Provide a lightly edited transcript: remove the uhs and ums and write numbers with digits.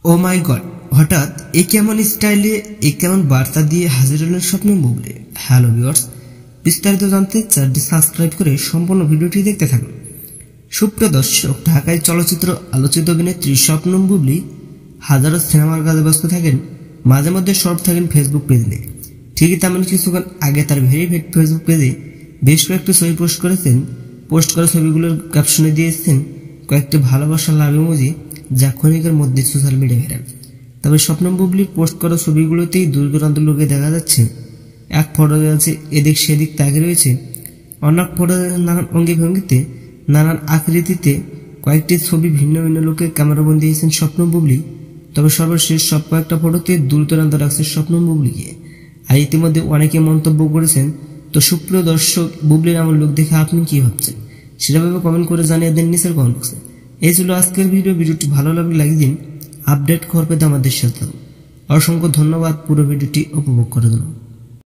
ও মাই god, হঠাৎ এই কেমন স্টাইলে এই কেমন বার্তা দিয়ে হাজির হলেন স্বপ্ন বুবলি। হ্যালো ভিউয়ার্স, বিস্তারিত জানতে চ্যানেলটি সাবস্ক্রাইব করে সম্পূর্ণ ভিডিওটি দেখতে থাকুন। সুপ্রিয় দর্শক, ঢাকায় চলচ্চিত্র আলোচিত অভিনেত্রী স্বপ্ন বুবলি হাজারো সিনেমার কাজে ব্যস্ত থাকেন, মাঝে মধ্যে শর্ট থাকেন ফেসবুক পেজ নিয়ে। ঠিকই তেমন কিছুক্ষণ আগে তার ভেরিফাইড ফেসবুক পেজে বেশ কয়েকটি ছবি পোস্ট করেছেন। পোস্ট করা ছবিগুলোর ক্যাপশনে দিয়েছেন কয়েকটি ভালোবাসার লাভ ইমোজি, যা ক্ষণিকের মধ্যে সোশ্যাল মিডিয়া ভাইরাল। তবে স্বপ্ন বুবলির পোস্ট করা ছবিগুলোতেই দূর দূরান্ত লোকে দেখা যাচ্ছে। এক ফটোতে আছে এদিক সেদিক তাকিয়ে রয়েছে, অন্য এক ফটোতে নানান অঙ্গি ভঙ্গিতে নানান আকৃতিতে কয়েকটি ছবি ভিন্ন ভিন্ন লোকে ক্যামেরাবন্দি দিয়েছেন স্বপ্ন বুবলি। তবে সর্বশেষ সব কয়েকটা ফটোতে দূর দূরান্ত রাখছে স্বপ্ন বুবলিকে। আর ইতিমধ্যে অনেকে মন্তব্য করেছেন। তো সুপ্রিয় দর্শক, বুবলির এমন লুক দেখে আপনি কি ভাবছেন সেটা ভেবে কমেন্ট করে জানিয়ে দেন নিচের কমেন্ট বক্সে। এই ছিল আজকের ভিডিওটি ভালো লাগলে লাইক দিন। আপডেট খবর পেতে আমাদের সাথে অসংখ্য ধন্যবাদ পুরো ভিডিওটি উপভোগ করার জন্য।